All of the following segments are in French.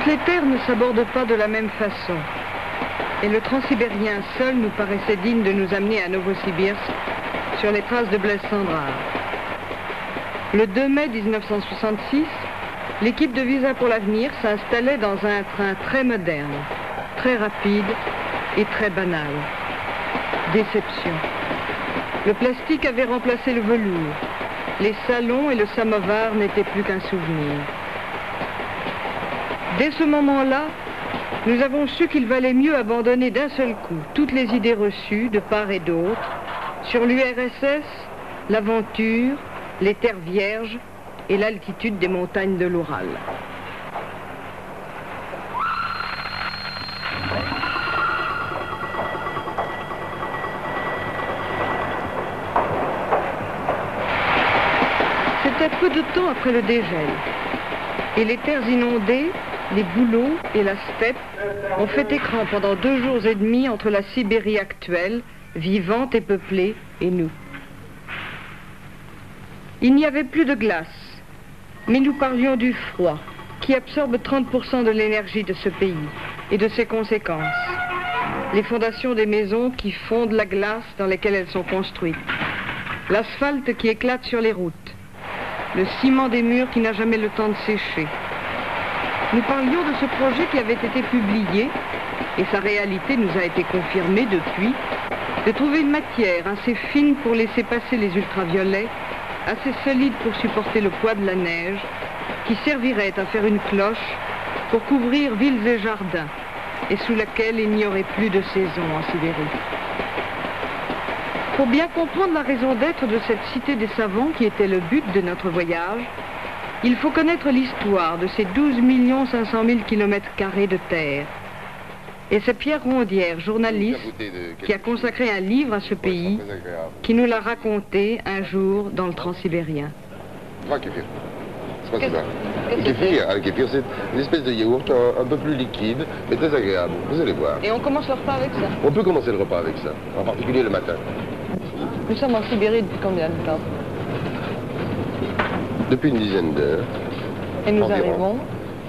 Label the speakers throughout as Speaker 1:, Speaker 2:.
Speaker 1: Toutes les terres ne s'abordent pas de la même façon. Et le transsibérien seul nous paraissait digne de nous amener à Novosibirsk, sur les traces de Blaise Cendrars. Le 2 mai 1966, l'équipe de Visa pour l'avenir s'installait dans un train très moderne, très rapide et très banal. Déception. Le plastique avait remplacé le velours. Les salons et le samovar n'étaient plus qu'un souvenir. Dès ce moment-là, nous avons su qu'il valait mieux abandonner d'un seul coup toutes les idées reçues de part et d'autre sur l'URSS, l'aventure, les terres vierges et l'altitude des montagnes de l'Oural. C'était peu de temps après le dégel. Et les terres inondées, les bouleaux et la steppe ont fait écran pendant 2 jours et demi entre la Sibérie actuelle, vivante et peuplée, et nous. Il n'y avait plus de glace, mais nous parlions du froid, qui absorbe 30% de l'énergie de ce pays et de ses conséquences. Les fondations des maisons qui fondent la glace dans lesquelles elles sont construites, l'asphalte qui éclate sur les routes, le ciment des murs qui n'a jamais le temps de sécher. Nous parlions de ce projet qui avait été publié, et sa réalité nous a été confirmée depuis, de trouver une matière assez fine pour laisser passer les ultraviolets, assez solide pour supporter le poids de la neige, qui servirait à faire une cloche pour couvrir villes et jardins, et sous laquelle il n'y aurait plus de saison en Sibérie. Pour bien comprendre la raison d'être de cette cité des savants qui était le but de notre voyage, il faut connaître l'histoire de ces 12 500 000 km² de terre. Et c'est Pierre Rondière, journaliste, qui a consacré un livre à ce pays, qui nous l'a raconté un jour dans le Transsibérien.
Speaker 2: Kéfir. C'est pas ça. Le kéfir, c'est une espèce de yaourt un peu plus liquide, mais très agréable. Vous allez voir.
Speaker 1: Et on commence le repas avec ça?
Speaker 2: On peut commencer le repas avec ça, en particulier le matin.
Speaker 1: Nous sommes en Sibérie depuis combien de temps?
Speaker 2: Depuis une dizaine d'heures.
Speaker 1: Et nous
Speaker 2: environ.
Speaker 1: arrivons?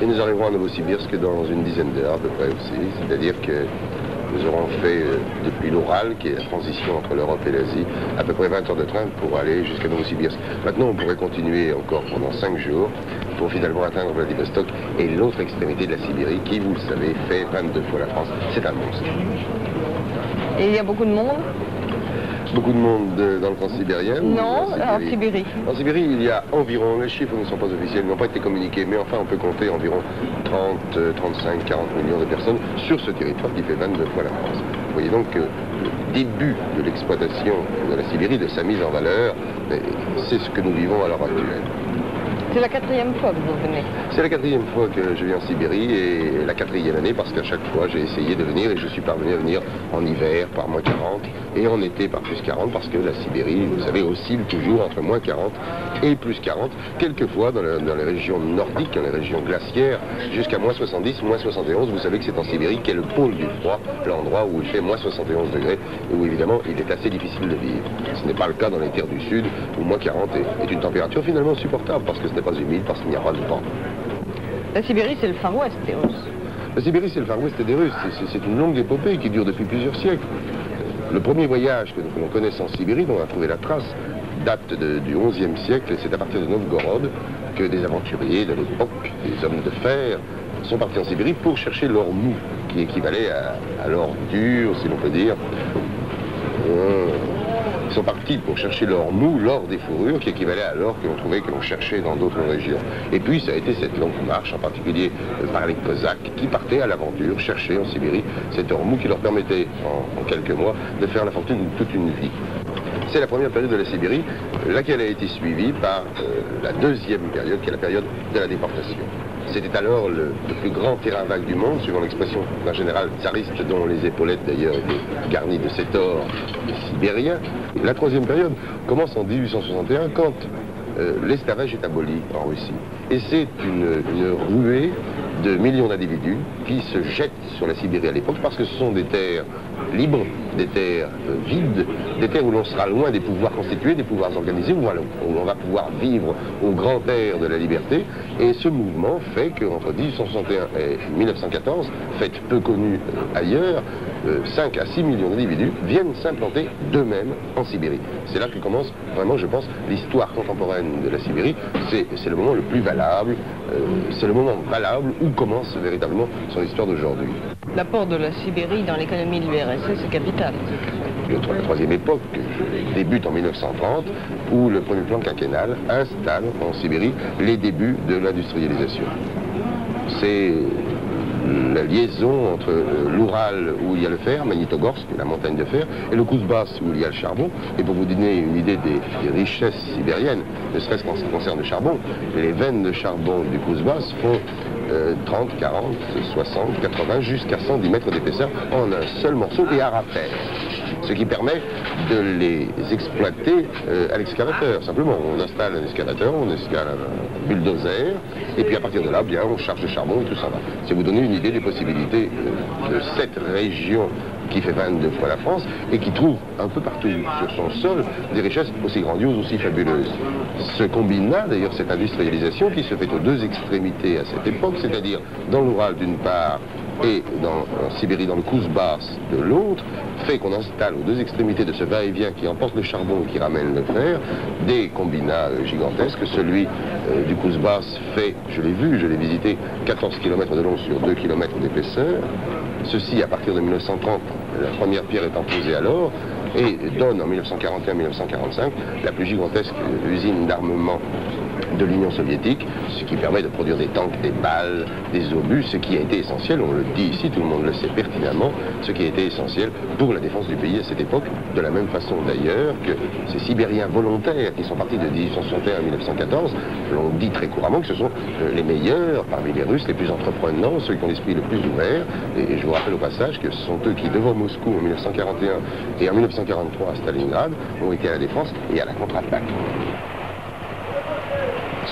Speaker 2: Et nous arriverons à Novosibirsk dans une dizaine d'heures à peu près aussi. C'est-à-dire que nous aurons fait depuis l'Oural, qui est la transition entre l'Europe et l'Asie, à peu près 20 heures de train pour aller jusqu'à Novosibirsk. Maintenant, on pourrait continuer encore pendant 5 jours pour finalement atteindre Vladivostok et l'autre extrémité de la Sibérie, qui, vous le savez, fait 22 fois la France. C'est un monstre.
Speaker 1: Et il y a beaucoup de monde?
Speaker 2: Beaucoup de monde dans le transsibérien?
Speaker 1: Non, en Sibérie.
Speaker 2: En Sibérie, il y a environ, les chiffres ne sont pas officiels, n'ont pas été communiqués, mais enfin on peut compter environ 30, 35, 40 millions de personnes sur ce territoire qui fait 22 fois la France. Vous voyez donc que le début de l'exploitation de la Sibérie, de sa mise en valeur, c'est ce que nous vivons à l'heure actuelle.
Speaker 1: C'est la 4e fois que vous venez?
Speaker 2: C'est la 4e fois que je viens en Sibérie et la 4e année parce qu'à chaque fois j'ai essayé de venir et je suis parvenu à venir en hiver par moins 40 et en été par plus 40 parce que la Sibérie, vous savez, oscille toujours entre moins 40 et plus 40, quelquefois dans les régions nordiques, dans les régions glaciaires, jusqu'à moins 70, moins 71. Vous savez que c'est en Sibérie qu'est le pôle du froid, l'endroit où il fait moins 71 degrés et où évidemment il est assez difficile de vivre. Ce n'est pas le cas dans les terres du sud où moins 40 est une température finalement supportable parce que ce n'est pas humide, parce qu'il n'y a pas de vent.
Speaker 1: La Sibérie, c'est le Far West des Russes.
Speaker 2: La Sibérie, c'est le Far West des Russes. C'est une longue épopée qui dure depuis plusieurs siècles. Le premier voyage que l'on connaisse en Sibérie, dont on a trouvé la trace, date du XIe siècle, et c'est à partir de Novgorod que des aventuriers de l'époque, des hommes de fer, sont partis en Sibérie pour chercher l'or mou, qui équivalait à l'or dur, si l'on peut dire. Ils sont partis pour chercher l'or mou, l'or des fourrures, qui équivalait à l'or que l'on trouvait, que l'on cherchait dans d'autres régions. Et puis ça a été cette longue marche, en particulier par les Cosaques, qui partaient à l'aventure, chercher en Sibérie cet or mou qui leur permettait, en quelques mois, de faire la fortune de toute une vie. C'est la première période de la Sibérie, laquelle a été suivie par la deuxième période, qui est la période de la déportation. C'était alors le plus grand terrain vague du monde, suivant l'expression d'un général tsariste dont les épaulettes d'ailleurs étaient garnies de cet or sibérien. La troisième période commence en 1861 quand l'esclavage est aboli en Russie. Et c'est une ruée de millions d'individus qui se jettent sur la Sibérie à l'époque parce que ce sont des terres libres, des terres vides, des terres où l'on sera loin des pouvoirs constitués, des pouvoirs organisés, où on va pouvoir vivre au grand air de la liberté. Et ce mouvement fait qu'entre 1861 et 1914, fait peu connu ailleurs, 5 à 6 millions d'individus viennent s'implanter d'eux-mêmes en Sibérie. C'est là que commence vraiment, je pense, l'histoire contemporaine de la Sibérie. C'est le moment le plus valable, c'est le moment valable où commence véritablement son histoire d'aujourd'hui.
Speaker 1: L'apport de la Sibérie dans l'économie de l'URSS est capital.
Speaker 2: La troisième époque débute en 1930, où le premier plan quinquennal installe en Sibérie les débuts de l'industrialisation. C'est la liaison entre l'Oural, où il y a le fer, Magnitogorsk, la montagne de fer, et le Kouzbas, où il y a le charbon. Et pour vous donner une idée des richesses sibériennes, ne serait-ce qu'en ce qui concerne le charbon, les veines de charbon du Kouzbas font 30, 40, 60, 80, jusqu'à 110 mètres d'épaisseur en un seul morceau et à rappel. Ce qui permet de les exploiter à l'excavateur. Simplement, on installe un excavateur, on installe un bulldozer, et puis à partir de là, bien, on charge le charbon et tout ça va. C'est vous donner une idée des possibilités de cette région qui fait 22 fois la France et qui trouve un peu partout sur son sol des richesses aussi grandioses, aussi fabuleuses. Ce combinat, d'ailleurs, cette industrialisation qui se fait aux deux extrémités à cette époque, c'est-à-dire dans l'Oural d'une part et en Sibérie, dans le Kouzbas de l'autre, fait qu'on installe aux deux extrémités de ce va-et-vient qui emporte le charbon et qui ramène le fer, des combinats gigantesques. Celui du Kouzbas fait, je l'ai vu, je l'ai visité, 14 km de long sur 2 km d'épaisseur. Ceci, à partir de 1930, la première pierre étant posée alors, et donne en 1941-1945 la plus gigantesque usine d'armement de l'Union soviétique, ce qui permet de produire des tanks, des balles, des obus, ce qui a été essentiel, on le dit ici, tout le monde le sait pertinemment, ce qui a été essentiel pour la défense du pays à cette époque, de la même façon d'ailleurs que ces Sibériens volontaires qui sont partis de 1861 à 1914, l'on dit très couramment que ce sont les meilleurs parmi les Russes, les plus entreprenants, ceux qui ont l'esprit le plus ouvert, et je vous rappelle au passage que ce sont eux qui, devant Moscou en 1941 et en 1943 à Stalingrad, ont été à la défense et à la contre-attaque.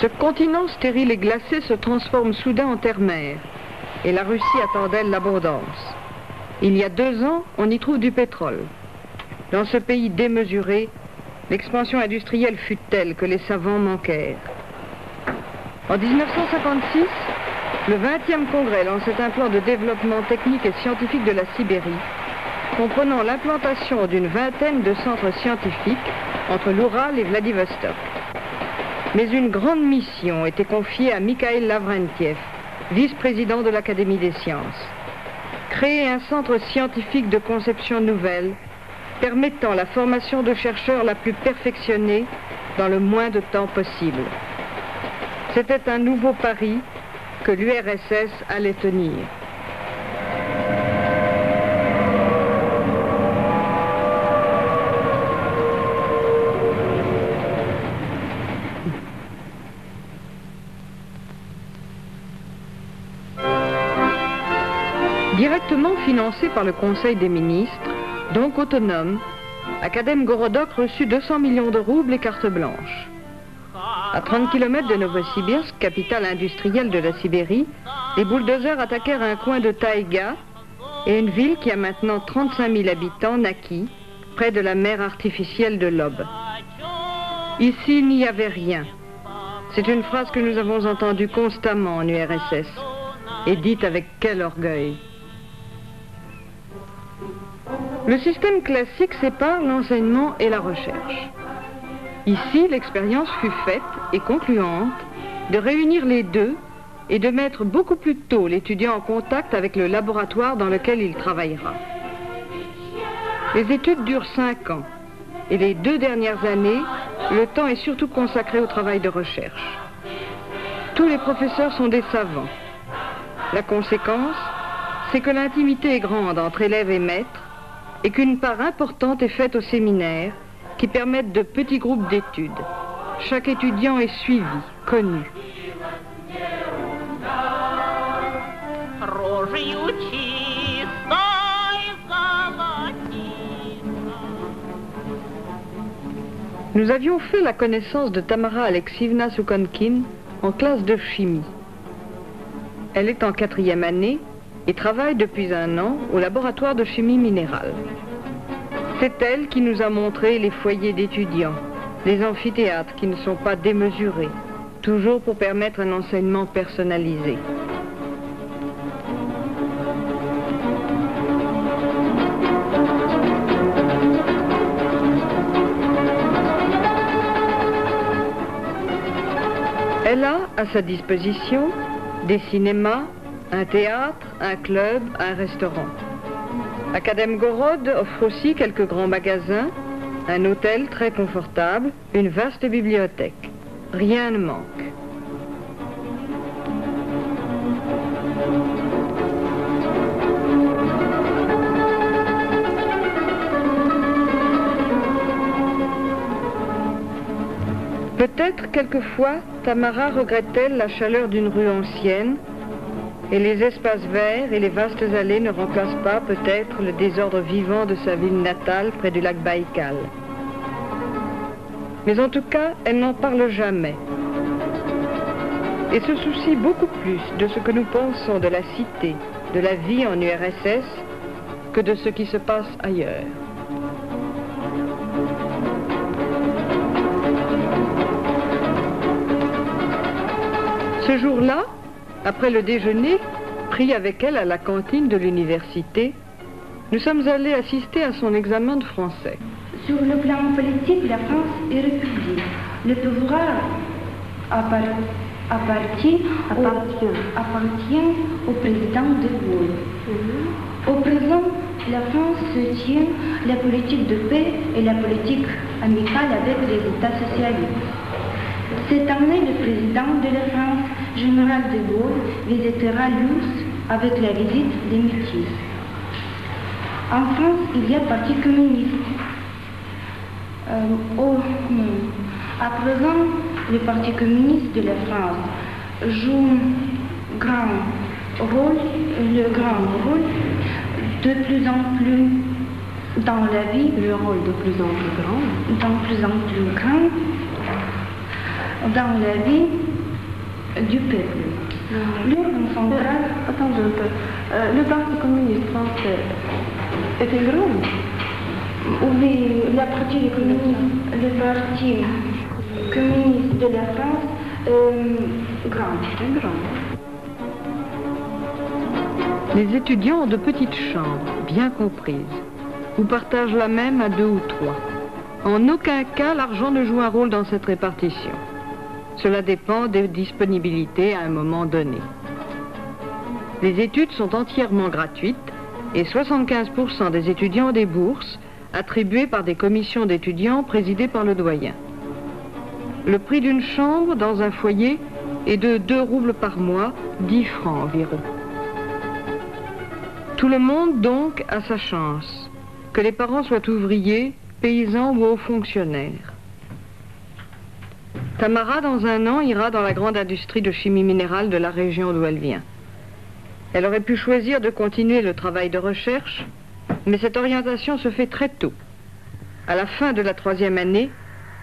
Speaker 1: Ce continent stérile et glacé se transforme soudain en terre-mer, et la Russie attend d'elle l'abondance. Il y a 2 ans, on y trouve du pétrole. Dans ce pays démesuré, l'expansion industrielle fut telle que les savants manquèrent. En 1956, le 20e congrès lançait un plan de développement technique et scientifique de la Sibérie, comprenant l'implantation d'une vingtaine de centres scientifiques entre l'Oural et Vladivostok. Mais une grande mission était confiée à Mikhail Lavrentiev, vice-président de l'Académie des sciences. Créer un centre scientifique de conception nouvelle, permettant la formation de chercheurs la plus perfectionnée dans le moins de temps possible. C'était un nouveau pari que l'URSS allait tenir. Directement financé par le Conseil des ministres, donc autonome, Akadem Gorodok reçut 200 millions de roubles et carte blanche. À 30 km de Novosibirsk, capitale industrielle de la Sibérie, les bulldozers attaquèrent un coin de taïga et une ville qui a maintenant 35 000 habitants naquit, près de la mer artificielle de l'Ob. Ici, il n'y avait rien. C'est une phrase que nous avons entendue constamment en URSS, et dite avec quel orgueil. Le système classique sépare l'enseignement et la recherche. Ici, l'expérience fut faite et concluante de réunir les deux et de mettre beaucoup plus tôt l'étudiant en contact avec le laboratoire dans lequel il travaillera. Les études durent 5 ans et les 2 dernières années, le temps est surtout consacré au travail de recherche. Tous les professeurs sont des savants. La conséquence, c'est que l'intimité est grande entre élèves et maîtres et qu'une part importante est faite au séminaire qui permettent de petits groupes d'études. Chaque étudiant est suivi, connu. Nous avions fait la connaissance de Tamara Alexievna Soukonkin en classe de chimie. Elle est en 4e année et travaille depuis un an au laboratoire de chimie minérale. C'est elle qui nous a montré les foyers d'étudiants, les amphithéâtres qui ne sont pas démesurés, toujours pour permettre un enseignement personnalisé. Elle a à sa disposition des cinémas, un théâtre, un club, un restaurant. Akademgorod offre aussi quelques grands magasins, un hôtel très confortable, une vaste bibliothèque. Rien ne manque. Peut-être quelquefois Tamara regrette-t-elle la chaleur d'une rue ancienne, et les espaces verts et les vastes allées ne remplacent pas peut-être le désordre vivant de sa ville natale près du lac Baïkal. Mais en tout cas, elle n'en parle jamais et se soucie beaucoup plus de ce que nous pensons de la cité, de la vie en URSS, que de ce qui se passe ailleurs. Ce jour-là, après le déjeuner, pris avec elle à la cantine de l'université, nous sommes allés assister à son examen de français.
Speaker 3: Sur le plan politique, la France est république. Le pouvoir appartient au président de Gaulle. Au présent, la France soutient la politique de paix et la politique amicale avec les États socialistes. Cette année, le président de la France, général de Gaulle, visitera l'URSS avec la visite des métis. En France, il y a le Parti communiste. À présent, le Parti communiste de la France joue le grand rôle de plus en plus dans la vie, le rôle de plus en plus grand dans la vie du peuple. L'urne centrale...
Speaker 4: Attendez un peu. Le Parti communiste français était grand?
Speaker 3: Oui, le Parti communiste de la France grand.
Speaker 1: Les étudiants ont de petites chambres, bien comprises, ou partagent la même à 2 ou 3. En aucun cas, l'argent ne joue un rôle dans cette répartition. Cela dépend des disponibilités à un moment donné. Les études sont entièrement gratuites et 75% des étudiants ont des bourses attribuées par des commissions d'étudiants présidées par le doyen. Le prix d'une chambre dans un foyer est de 2 roubles par mois, 10 francs environ. Tout le monde donc a sa chance, que les parents soient ouvriers, paysans ou hauts fonctionnaires. Tamara, dans un an, ira dans la grande industrie de chimie minérale de la région d'où elle vient. Elle aurait pu choisir de continuer le travail de recherche, mais cette orientation se fait très tôt. À la fin de la 3e année,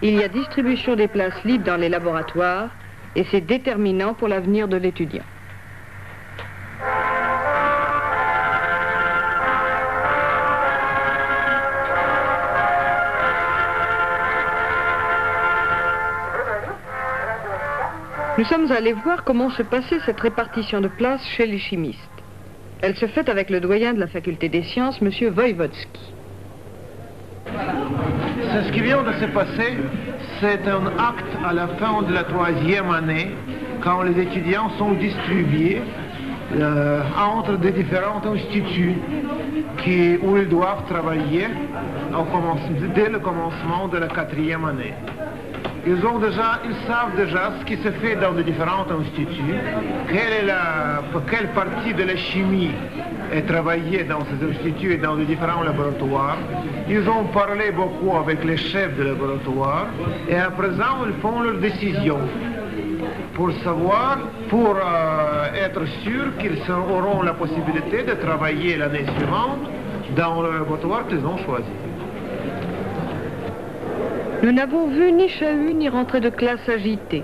Speaker 1: il y a distribution des places libres dans les laboratoires et c'est déterminant pour l'avenir de l'étudiant. Nous sommes allés voir comment se passait cette répartition de places chez les chimistes. Elle se fait avec le doyen de la faculté des sciences, M. Voïvodsky.
Speaker 5: Ce qui vient de se passer, c'est un acte à la fin de la 3e année, quand les étudiants sont distribués entre des différents instituts où ils doivent travailler dès le commencement de la 4e année. Ils savent déjà ce qui se fait dans les différents instituts, quelle partie de la chimie est travaillée dans ces instituts et dans les différents laboratoires. Ils ont parlé beaucoup avec les chefs de laboratoire et à présent ils font leurs décisions pour être sûrs qu'ils auront la possibilité de travailler l'année suivante dans le laboratoire qu'ils ont choisi.
Speaker 1: Nous n'avons vu ni chahut ni rentrée de classe agitée.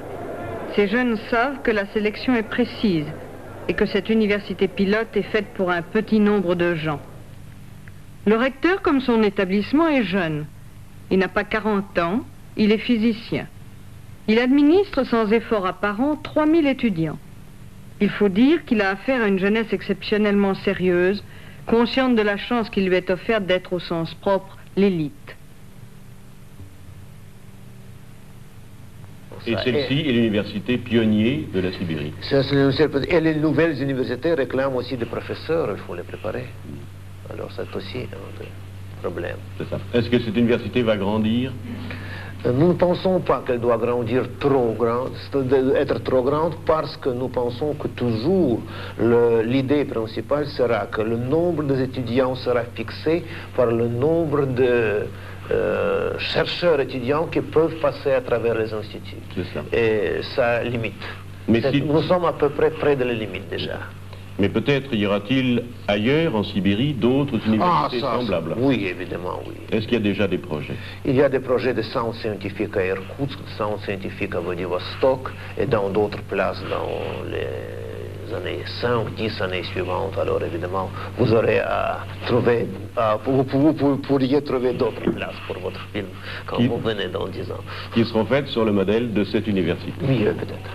Speaker 1: Ces jeunes savent que la sélection est précise et que cette université pilote est faite pour un petit nombre de gens. Le recteur, comme son établissement, est jeune. Il n'a pas 40 ans, il est physicien. Il administre sans effort apparent 3000 étudiants. Il faut dire qu'il a affaire à une jeunesse exceptionnellement sérieuse, consciente de la chance qui lui est offerte d'être au sens propre l'élite.
Speaker 6: Et celle-ci est l'université pionnier de la Sibérie.
Speaker 7: Et les nouvelles universités réclament aussi des professeurs, il faut les préparer. Alors c'est aussi un problème.
Speaker 6: C'est ça. Est-ce que cette université va grandir?
Speaker 7: Nous ne pensons pas qu'elle doit grandir trop grande, être trop grande, parce que nous pensons que toujours l'idée principale sera que le nombre des étudiants sera fixé par le nombre de chercheurs étudiants qui peuvent passer à travers les instituts.
Speaker 6: C'est ça.
Speaker 7: Et ça limite.
Speaker 6: Mais si...
Speaker 7: Nous sommes à peu près près de la limite déjà.
Speaker 6: Mais peut-être y aura-t-il ailleurs, en Sibérie, d'autres universités semblables?
Speaker 7: Oui, évidemment, oui.
Speaker 6: Est-ce qu'il y a déjà des projets?
Speaker 7: Il y a des projets de centres scientifiques à Irkoutsk, de centres scientifiques à Vladivostok et dans d'autres places dans les années 5, 10 années suivantes. Alors évidemment, vous aurez à trouver, vous pourriez trouver d'autres places pour votre film quand vous venez dans 10 ans.
Speaker 6: Qui seront faites sur le modèle de cette université?
Speaker 7: Mieux peut-être.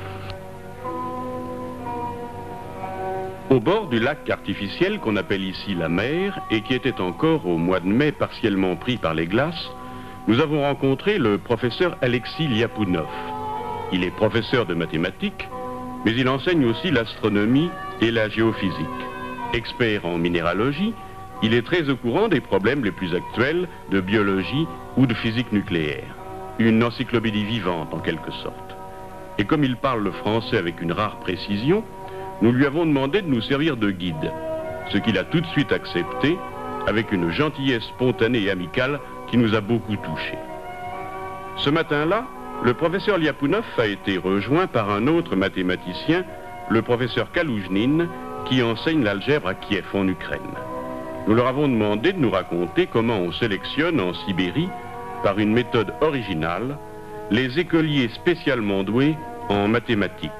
Speaker 8: Au bord du lac artificiel qu'on appelle ici la mer et qui était encore au mois de mai partiellement pris par les glaces, nous avons rencontré le professeur Alexis Liapounov. Il est professeur de mathématiques, mais il enseigne aussi l'astronomie et la géophysique. Expert en minéralogie, il est très au courant des problèmes les plus actuels de biologie ou de physique nucléaire. Une encyclopédie vivante en quelque sorte. Et comme il parle le français avec une rare précision, nous lui avons demandé de nous servir de guide, ce qu'il a tout de suite accepté avec une gentillesse spontanée et amicale qui nous a beaucoup touchés. Ce matin-là, le professeur Liapounov a été rejoint par un autre mathématicien, le professeur Kaloujnine, qui enseigne l'algèbre à Kiev, en Ukraine. Nous leur avons demandé de nous raconter comment on sélectionne en Sibérie, par une méthode originale, les écoliers spécialement doués en mathématiques.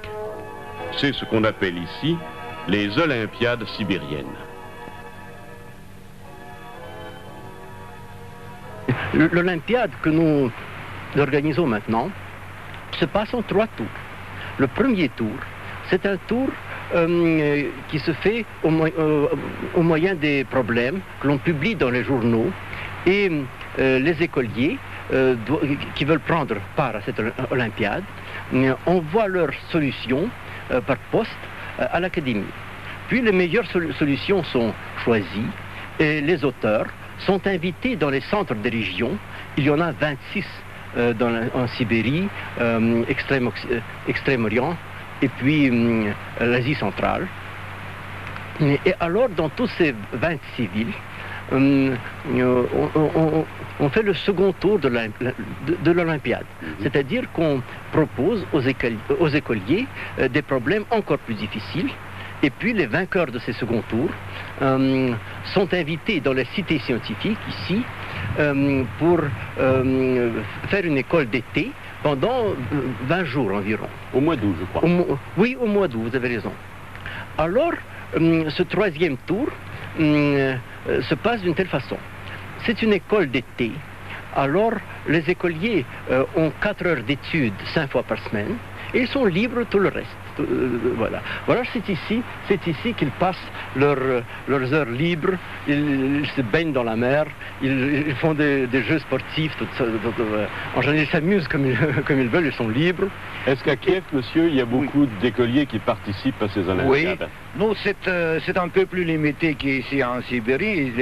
Speaker 8: C'est ce qu'on appelle ici les Olympiades sibériennes.
Speaker 9: L'Olympiade que nous organisons maintenant se passe en 3 tours. Le premier tour, c'est un tour qui se fait au moyen des problèmes que l'on publie dans les journaux et les écoliers qui veulent prendre part à cette Olympiade envoient leurs solutions par poste à l'académie. Puis les meilleures solutions sont choisies et les auteurs sont invités dans les centres des régions. Il y en a 26 en Sibérie, Extrême-Orient et puis l'Asie centrale. Et alors dans tous ces 26 villes, on fait le second tour de l'Olympiade. C'est-à-dire qu'on propose aux écoliers des problèmes encore plus difficiles. Et puis les vainqueurs de ces seconds tours sont invités dans les cités scientifiques, ici, pour faire une école d'été pendant 20 jours environ.
Speaker 6: Au mois d'août, je crois.
Speaker 9: Oui, au mois d'août, vous avez raison. Alors, ce troisième tour se passe d'une telle façon. C'est une école d'été. Alors, les écoliers ont 4 heures d'études 5 fois par semaine et ils sont libres tout le reste. Voilà, c'est ici qu'ils passent leurs heures libres, ils se baignent dans la mer, ils font des jeux sportifs, en général ils s'amusent comme ils veulent, ils sont libres.
Speaker 6: Est-ce qu'à Kiev, monsieur, il y a beaucoup d'écoliers qui participent à ces Olympiades?
Speaker 10: Oui, nous c'est un peu plus limité qu'ici en Sibérie.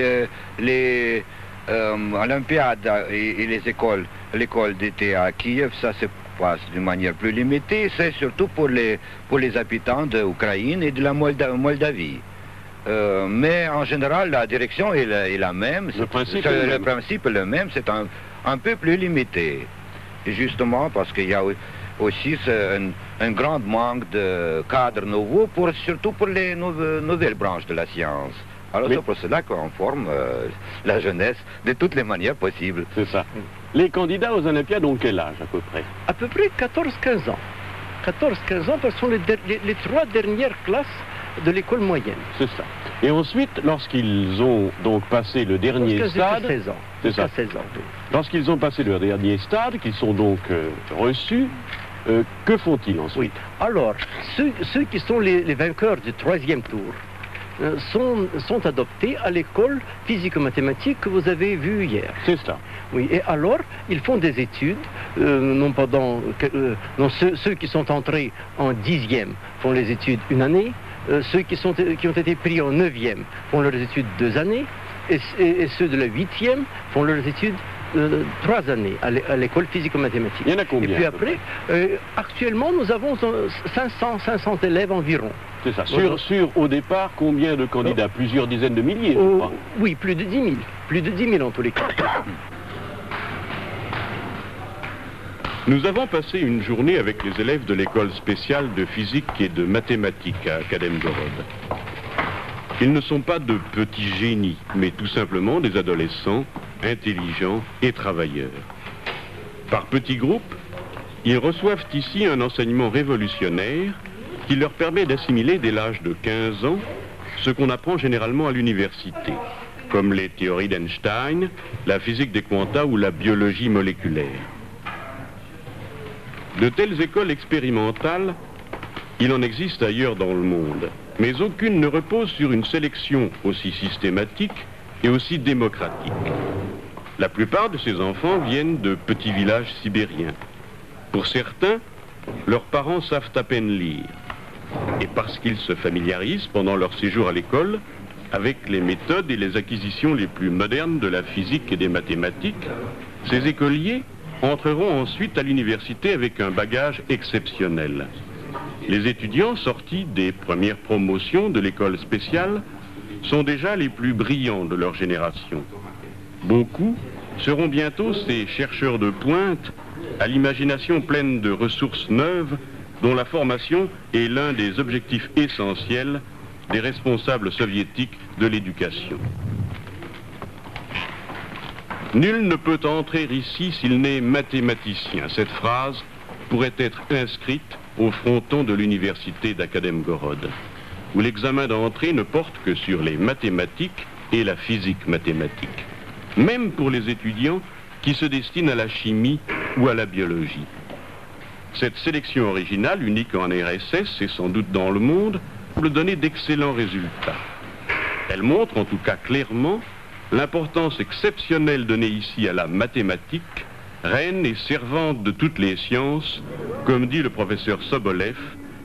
Speaker 10: Les Olympiades et les écoles, l'école d'été à Kiev, ça se passe d'une manière plus limitée. C'est surtout pour les habitants de l'Ukraine et de la Moldavie. Mais en général, la direction est la même. Le principe est le même, c'est un peu plus limité. Et justement parce qu'il y a aussi un grand manque de cadres nouveaux, surtout pour les nouvelles branches de la science. Alors c'est pour cela qu'on forme la jeunesse de toutes les manières possibles.
Speaker 6: C'est ça. Les candidats aux Olympiades ont quel âge à peu près?
Speaker 9: À peu près 14-15 ans. 14-15 ans, parce que ce sont les 3 dernières classes de l'école moyenne.
Speaker 8: C'est ça. Et ensuite, lorsqu'ils ont donc passé le dernier stade...
Speaker 9: 16 ans.
Speaker 8: C'est ça.
Speaker 9: 16 ans. Oui.
Speaker 8: Lorsqu'ils ont passé le dernier stade, qu'ils sont donc reçus, que font-ils ensuite?
Speaker 9: Oui. Alors, ceux qui sont les vainqueurs du 3e tour sont adoptés à l'école physico-mathématique que vous avez vue hier.
Speaker 8: C'est ça.
Speaker 9: Oui, et alors, ils font des études, ceux qui sont entrés en 10e font les études une année, ceux qui ont été pris en 9e font leurs études 2 années, et ceux de la 8e font leurs études 3 années à l'école physico-mathématique.
Speaker 8: Il y en a combien?
Speaker 9: Et puis après, actuellement, nous avons 500 élèves environ.
Speaker 8: C'est ça. Sur, au départ, combien de candidats? Plusieurs dizaines de milliers, je crois.
Speaker 9: Oui, plus de 10 000. Plus de 10 000 en tous les cas.
Speaker 8: Nous avons passé une journée avec les élèves de l'école spéciale de physique et de mathématiques à Academgorod. Ils ne sont pas de petits génies, mais tout simplement des adolescents intelligents et travailleurs. Par petits groupes, ils reçoivent ici un enseignement révolutionnaire qui leur permet d'assimiler dès l'âge de 15 ans ce qu'on apprend généralement à l'université, comme les théories d'Einstein, la physique des quanta ou la biologie moléculaire. De telles écoles expérimentales, il en existe ailleurs dans le monde, mais aucune ne repose sur une sélection aussi systématique et aussi démocratique. La plupart de ces enfants viennent de petits villages sibériens. Pour certains, leurs parents savent à peine lire. Et parce qu'ils se familiarisent pendant leur séjour à l'école avec les méthodes et les acquisitions les plus modernes de la physique et des mathématiques, ces écoliers entreront ensuite à l'université avec un bagage exceptionnel. Les étudiants sortis des premières promotions de l'école spéciale sont déjà les plus brillants de leur génération. Beaucoup seront bientôt ces chercheurs de pointe à l'imagination pleine de ressources neuves dont la formation est l'un des objectifs essentiels des responsables soviétiques de l'éducation. Nul ne peut entrer ici s'il n'est mathématicien. Cette phrase pourrait être inscrite au fronton de l'université d'Academgorod, où l'examen d'entrée ne porte que sur les mathématiques et la physique mathématique, même pour les étudiants qui se destinent à la chimie ou à la biologie. Cette sélection originale, unique en RSS et sans doute dans le monde, peut donner d'excellents résultats. Elle montre en tout cas clairement l'importance exceptionnelle donnée ici à la mathématique, reine et servante de toutes les sciences, comme dit le professeur Sobolev,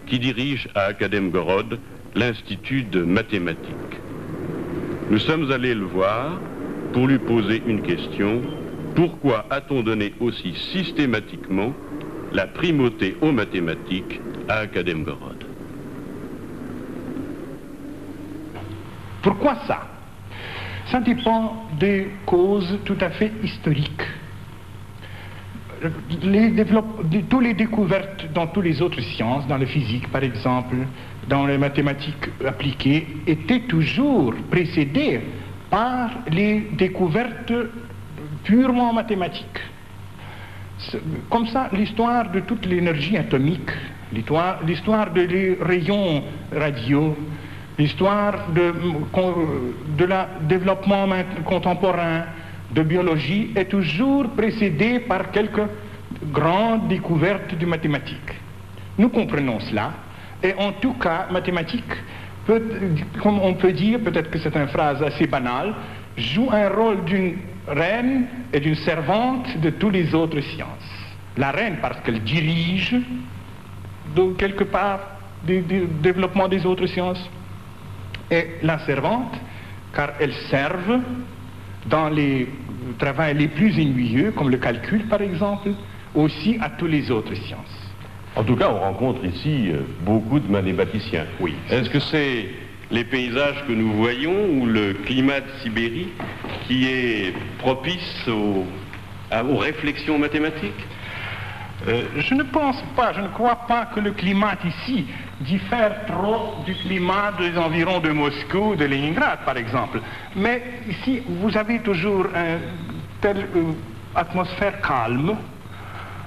Speaker 8: qui dirige à Academgorod l'Institut de mathématiques. Nous sommes allés le voir pour lui poser une question. Pourquoi a-t-on donné aussi systématiquement la primauté aux mathématiques à Academgorod?
Speaker 11: Pourquoi ça? Ça dépend des causes tout à fait historiques. Toutes les découvertes dans toutes les autres sciences, dans la physique par exemple, dans les mathématiques appliquées, étaient toujours précédées par les découvertes purement mathématiques. Comme ça, l'histoire de toute l'énergie atomique, l'histoire des rayons radio, l'histoire de la développement contemporain de biologie est toujours précédée par quelques grandes découvertes de mathématiques. Nous comprenons cela, et en tout cas, mathématiques, comme on peut dire, peut-être que c'est une phrase assez banale, joue un rôle d'une reine et d'une servante de toutes les autres sciences. La reine parce qu'elle dirige de quelque part le développement des autres sciences, et la servante car elles servent dans les travaux les plus ennuyeux, comme le calcul par exemple, aussi à toutes les autres sciences.
Speaker 6: En tout cas, on rencontre ici beaucoup de mathématiciens.
Speaker 11: Oui.
Speaker 8: Est-ce que c'est les paysages que nous voyons ou le climat de Sibérie qui est propice aux réflexions mathématiques?
Speaker 11: Je ne pense pas, je ne crois pas que le climat ici diffère trop du climat des environs de Moscou, de Leningrad par exemple. Mais ici, vous avez toujours une telle atmosphère calme,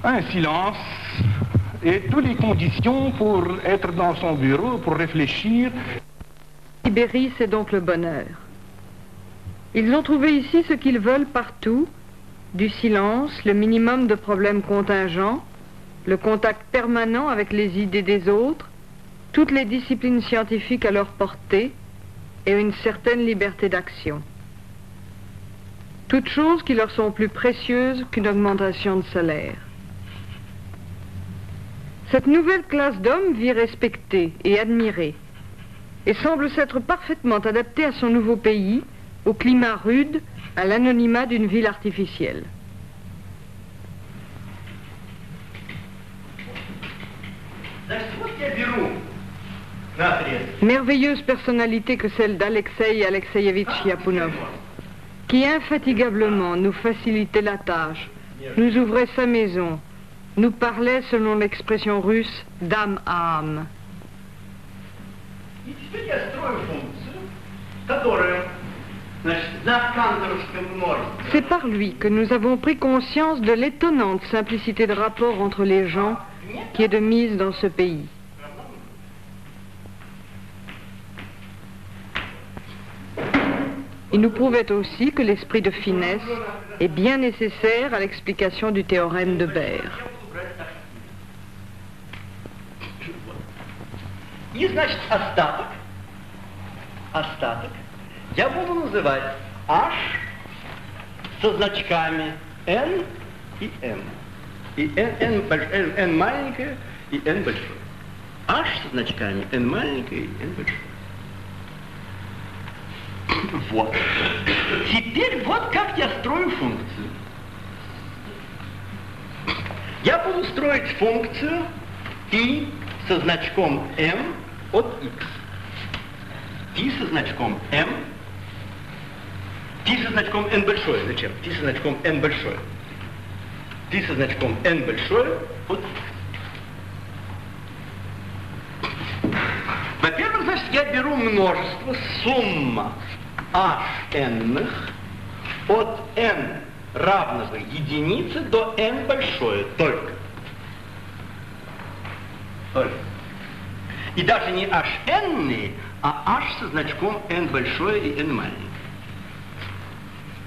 Speaker 11: un silence et toutes les conditions pour être dans son bureau, pour réfléchir.
Speaker 1: Sibérie, c'est donc le bonheur. Ils ont trouvé ici ce qu'ils veulent partout, du silence, le minimum de problèmes contingents, le contact permanent avec les idées des autres, toutes les disciplines scientifiques à leur portée et une certaine liberté d'action. Toutes choses qui leur sont plus précieuses qu'une augmentation de salaire. Cette nouvelle classe d'hommes vit respectée et admirée et semble s'être parfaitement adaptée à son nouveau pays, au climat rude, à l'anonymat d'une ville artificielle. Merveilleuse personnalité que celle d'Alexei Alexeyevitch Lyapunov, qui infatigablement nous facilitait la tâche, nous ouvrait sa maison, nous parlait, selon l'expression russe, d'âme à âme. C'est par lui que nous avons pris conscience de l'étonnante simplicité de rapport entre les gens qui est de mise dans ce pays. Il nous prouvait aussi que l'esprit de finesse est bien nécessaire à l'explication du théorème de Baire.
Speaker 9: И, значит, остаток я буду называть H со значками N и M. И N маленькое и N большое. H со значками N маленькое и N большое. Вот. Теперь вот как я строю функцию. Я буду строить функцию и со значком m от x. T со значком m. T со значком n большое. Зачем? T со значком n большое. T со значком n большое от x. Во-первых, значит, я беру множество, сумма hn от n равного единице до n большое только. И даже не hn, а h со значком n большое и n маленькое.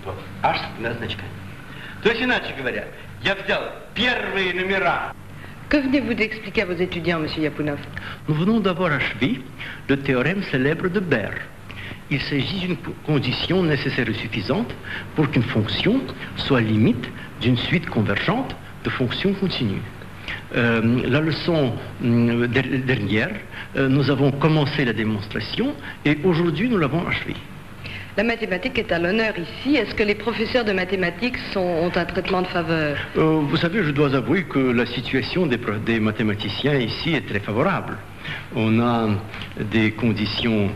Speaker 9: Вот, h с двумя значками. То есть, иначе говоря, я взял первые номера.
Speaker 1: Que venez-vous d'expliquer à vos étudiants, M. Lyapunov?
Speaker 9: Nous venons d'avoir achevé le théorème célèbre de Baire. Il s'agit d'une condition nécessaire et suffisante pour qu'une fonction soit limite d'une suite convergente de fonctions continues. La leçon dernière, nous avons commencé la démonstration et aujourd'hui nous l'avons achevée.
Speaker 1: La mathématique est à l'honneur ici. Est-ce que les professeurs de mathématiques ont un traitement de faveur?
Speaker 9: Vous savez, je dois avouer que la situation des mathématiciens ici est très favorable. On a des conditions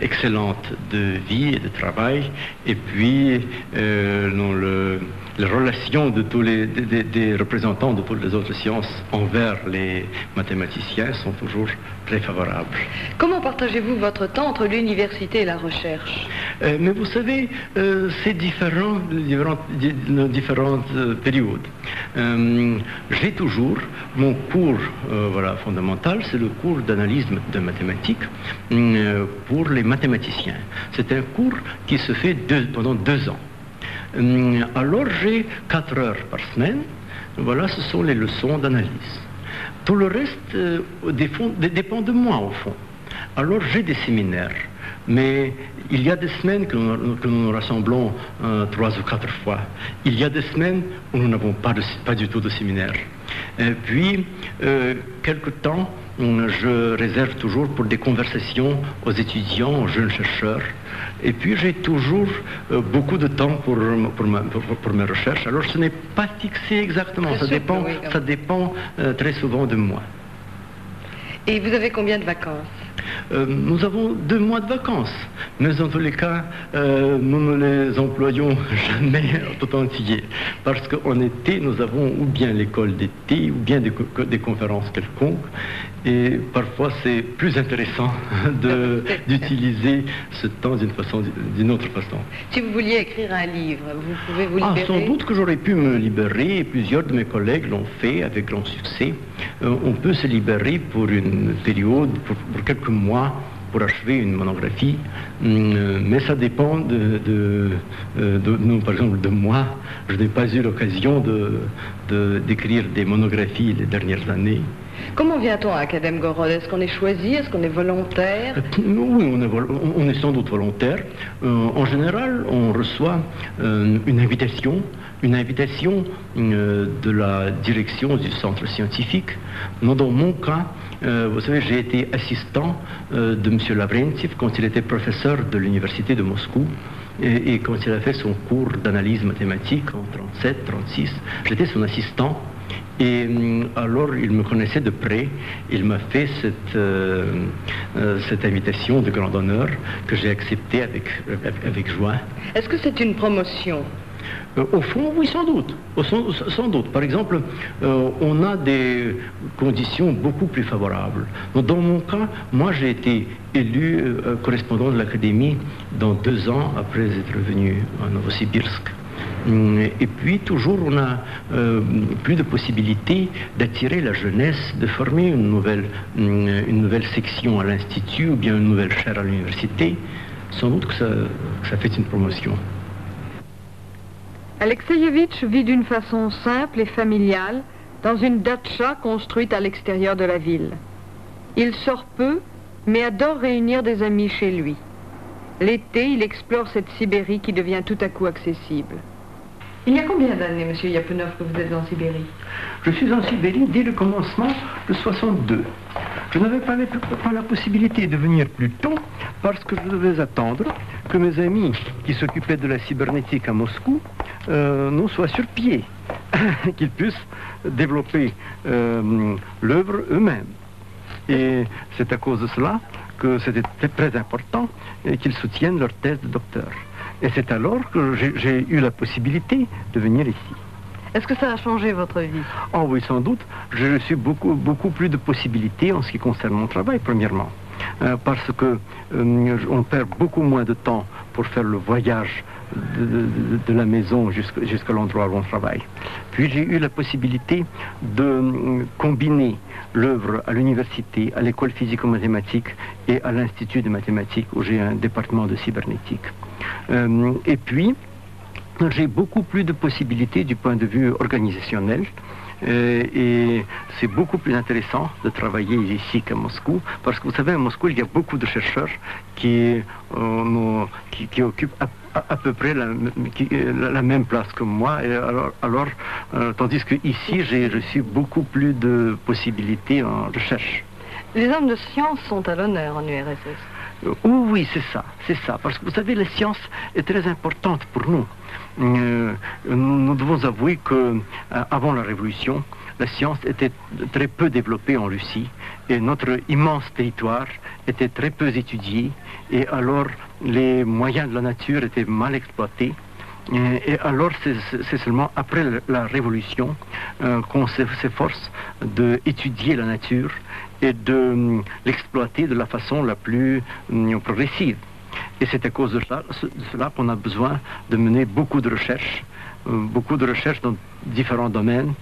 Speaker 9: excellentes de vie et de travail, et puis les relations de tous des représentants de toutes les autres sciences envers les mathématiciens sont toujours très favorables.
Speaker 1: Comment partagez-vous votre temps entre l'université et la recherche?
Speaker 9: Mais vous savez, c'est différentes périodes. J'ai toujours mon cours fondamental, c'est le cours d'analyse de mathématiques pour les mathématiciens. C'est un cours qui se fait pendant 2 ans. Alors j'ai 4 heures par semaine. Voilà, ce sont les leçons d'analyse. Tout le reste dépend de moi au fond. Alors j'ai des séminaires. Mais il y a des semaines que nous nous rassemblons 3 ou 4 fois. Il y a des semaines où nous n'avons pas du tout de séminaire. Et puis, quelque temps, je réserve toujours pour des conversations aux étudiants, aux jeunes chercheurs. Et puis, j'ai toujours beaucoup de temps pour mes recherches. Alors, ce n'est pas fixé exactement. Ça dépend très souvent de moi.
Speaker 1: Et vous avez combien de vacances?
Speaker 9: Nous avons 2 mois de vacances, mais en tous les cas, nous ne les employons jamais tout entier, parce qu'en été, nous avons ou bien l'école d'été, ou bien des conférences quelconques, et parfois c'est plus intéressant d'utiliser ce temps d'une autre façon.
Speaker 1: Si vous vouliez écrire un livre, vous pouvez vous libérer?
Speaker 9: Sans doute que j'aurais pu me libérer, et plusieurs de mes collègues l'ont fait avec grand succès. On peut se libérer pour une période, pour quelques mois, pour achever une monographie, mais ça dépend nous, par exemple, de moi. Je n'ai pas eu l'occasion d'écrire des monographies les dernières années.
Speaker 1: Comment vient-on à Academ Gorod? Est-ce qu'on est choisi? Est-ce qu'on est volontaire?
Speaker 9: Oui, on est sans doute volontaire. En général, on reçoit une invitation de la direction du centre scientifique. Non, dans mon cas, vous savez, j'ai été assistant de M. Lavrentiev quand il était professeur de l'université de Moscou. Et quand il a fait son cours d'analyse mathématique en 37, 36, j'étais son assistant. Et alors, il me connaissait de près, il m'a fait cette invitation de grand honneur que j'ai acceptée avec joie.
Speaker 1: Est-ce que c'est une promotion?
Speaker 9: Au fond, oui, sans doute. Sans doute. Par exemple, on a des conditions beaucoup plus favorables. Dans mon cas, moi, j'ai été élu correspondant de l'Académie dans 2 ans après être venu à Novosibirsk. Et puis, toujours, on a plus de possibilités d'attirer la jeunesse, de former une nouvelle section à l'Institut ou bien une nouvelle chaire à l'université. Sans doute que ça fait une promotion.
Speaker 1: Alexeyevitch vit d'une façon simple et familiale dans une datcha construite à l'extérieur de la ville. Il sort peu, mais adore réunir des amis chez lui. L'été, il explore cette Sibérie qui devient tout à coup accessible. Il y a combien d'années, monsieur Lyapunov, que vous êtes en Sibérie?
Speaker 9: Je suis en Sibérie dès le commencement de 62. Je n'avais pas la possibilité de venir plus tôt parce que je devais attendre que mes amis qui s'occupaient de la cybernétique à Moscou nous soient sur pied, qu'ils puissent développer l'œuvre eux-mêmes. Et c'est à cause de cela que c'était très important qu'ils soutiennent leur thèse de docteur. Et c'est alors que j'ai eu la possibilité de venir ici.
Speaker 1: Est-ce que ça a changé votre vie?
Speaker 9: Oh oui, sans doute. J'ai reçu beaucoup plus de possibilités en ce qui concerne mon travail, premièrement. Parce que on perd beaucoup moins de temps pour faire le voyage de la maison jusqu'à l'endroit où on travaille. Puis j'ai eu la possibilité de combiner l'œuvre à l'université, à l'école physico-mathématique et à l'Institut de mathématiques où j'ai un département de cybernétique. Et puis, j'ai beaucoup plus de possibilités du point de vue organisationnel. Et c'est beaucoup plus intéressant de travailler ici qu'à Moscou, parce que vous savez, à Moscou, il y a beaucoup de chercheurs qui occupent à peu près la même place que moi. Et tandis que ici, j'ai reçu beaucoup plus de possibilités en recherche.
Speaker 1: Les hommes de science sont à l'honneur en URSS.
Speaker 9: Oui, c'est ça, parce que vous savez, la science est très importante pour nous. Nous devons avouer qu'avant la Révolution, la science était très peu développée en Russie et notre immense territoire était très peu étudié et alors les moyens de la nature étaient mal exploités. Et alors c'est seulement après la Révolution qu'on s'efforce d'étudier la nature et de l'exploiter de la façon la plus progressive. Et c'est à cause de cela qu'on a besoin de mener beaucoup de recherches dans différents domaines.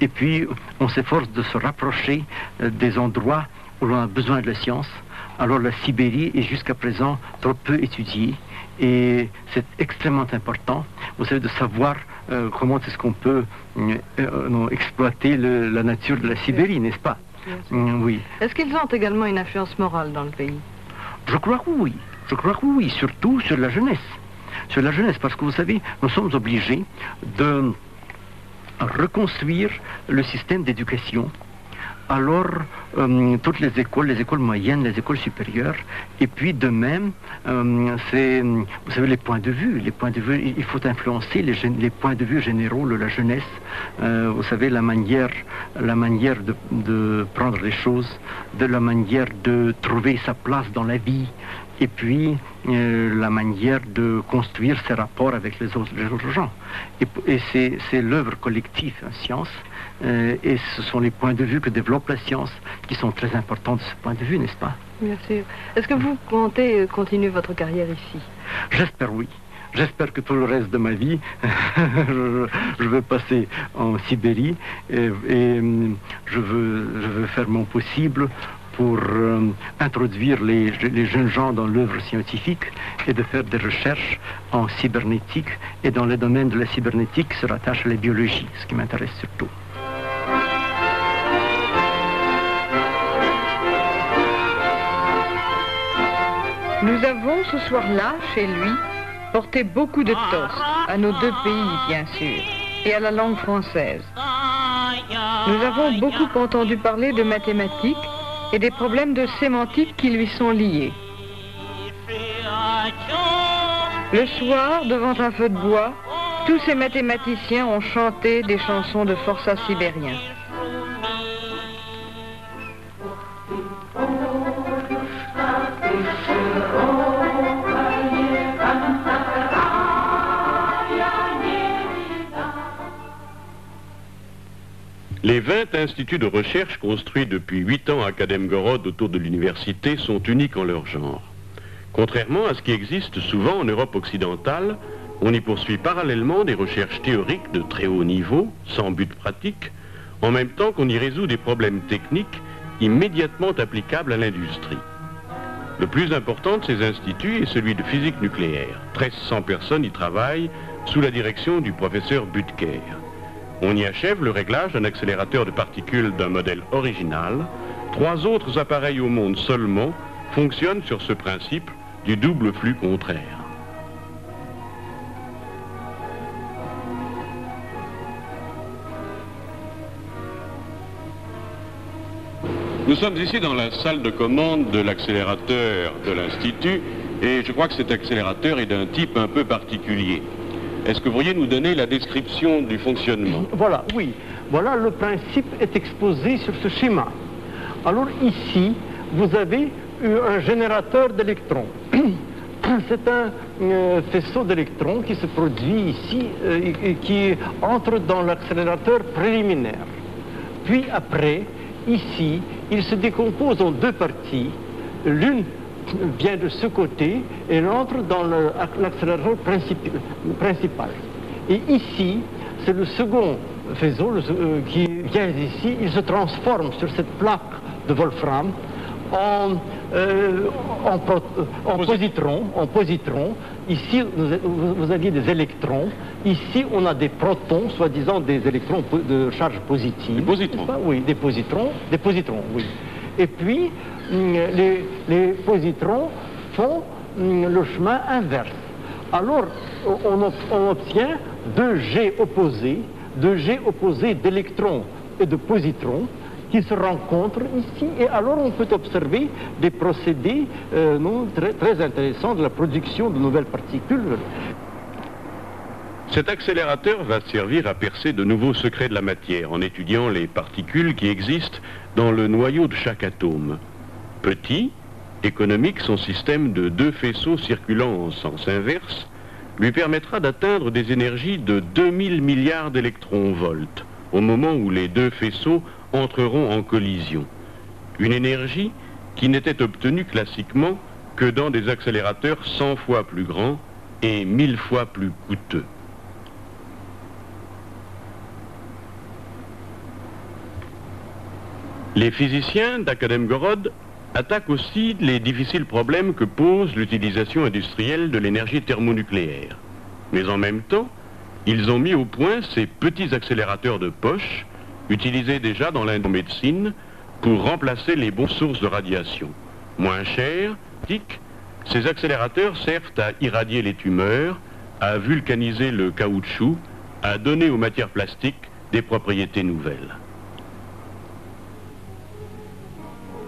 Speaker 9: Et puis on s'efforce de se rapprocher des endroits où l'on a besoin de la science. Alors la Sibérie est jusqu'à présent trop peu étudiée. Et c'est extrêmement important, vous savez, de savoir comment est-ce qu'on peut exploiter la nature de la Sibérie, n'est-ce pas? Oui.
Speaker 1: Est-ce qu'ils ont également une influence morale dans le pays?
Speaker 9: Je crois que oui. Je crois que oui, surtout sur la jeunesse. Sur la jeunesse, parce que vous savez, nous sommes obligés de reconstruire le système d'éducation. Alors, toutes les écoles moyennes, les écoles supérieures, et puis de même, vous savez, les points de vue, il faut influencer les points de vue généraux de la jeunesse. Vous savez, la manière de prendre les choses, de la manière de trouver sa place dans la vie, et puis la manière de construire ses rapports avec les autres gens. Et c'est l'œuvre collective en science, et ce sont les points de vue que développe la science qui sont très importants de ce point de vue, n'est-ce pas?
Speaker 1: Bien sûr. Est-ce que vous comptez continuer votre carrière ici?
Speaker 9: J'espère oui. J'espère que tout le reste de ma vie, je vais passer en Sibérie et je veux faire mon possible pour introduire les jeunes gens dans l'œuvre scientifique et de faire des recherches en cybernétique. Et dans le domaine de la cybernétique se rattache à la biologie, ce qui m'intéresse surtout.
Speaker 1: Nous avons ce soir-là, chez lui, porté beaucoup de torts à nos deux pays, bien sûr, et à la langue française. Nous avons beaucoup entendu parler de mathématiques et des problèmes de sémantique qui lui sont liés. Le soir, devant un feu de bois, tous ces mathématiciens ont chanté des chansons de forçats sibériens.
Speaker 8: Les 20 instituts de recherche construits depuis 8 ans à Akademgorod autour de l'université sont uniques en leur genre. Contrairement à ce qui existe souvent en Europe occidentale, on y poursuit parallèlement des recherches théoriques de très haut niveau, sans but pratique, en même temps qu'on y résout des problèmes techniques immédiatement applicables à l'industrie. Le plus important de ces instituts est celui de physique nucléaire. 1300 personnes y travaillent sous la direction du professeur Butker. On y achève le réglage d'un accélérateur de particules d'un modèle original. 3 autres appareils au monde seulement fonctionnent sur ce principe du double flux contraire. Nous sommes ici dans la salle de commande de l'accélérateur de l'Institut et je crois que cet accélérateur est d'un type un peu particulier. Est-ce que vous pourriez nous donner la description du fonctionnement?
Speaker 9: Voilà, oui. Voilà, le principe est exposé sur ce schéma. Alors ici, vous avez un générateur d'électrons. C'est un faisceau d'électrons qui se produit ici et qui entre dans l'accélérateur préliminaire. Puis après, ici, il se décompose en 2 parties. L'une vient de ce côté et l'autre dans l'accélérateur principal. Et ici, c'est le second faisceau qui vient ici, il se transforme sur cette plaque de Wolfram en positrons. Ici, vous aviez des électrons. Ici, on a des protons, soi-disant des électrons de charge positive. Des positrons? Oui, des positrons, oui. Et puis, les positrons font le chemin inverse. Alors, on obtient 2 jets opposés d'électrons et de positrons qui se rencontrent ici. Et alors, on peut observer des procédés très intéressants de la production de nouvelles particules.
Speaker 8: Cet accélérateur va servir à percer de nouveaux secrets de la matière en étudiant les particules qui existent dans le noyau de chaque atome. Petit, économique, son système de 2 faisceaux circulant en sens inverse lui permettra d'atteindre des énergies de 2000 milliards d'électronvolts au moment où les 2 faisceaux entreront en collision. Une énergie qui n'était obtenue classiquement que dans des accélérateurs 100 fois plus grands et 1000 fois plus coûteux. Les physiciens d'Akademgorod attaquent aussi les difficiles problèmes que pose l'utilisation industrielle de l'énergie thermonucléaire. Mais en même temps, ils ont mis au point ces petits accélérateurs de poche, utilisés déjà dans l'endomédecine, pour remplacer les bonnes sources de radiation. Moins chers, ces accélérateurs servent à irradier les tumeurs, à vulcaniser le caoutchouc, à donner aux matières plastiques des propriétés nouvelles.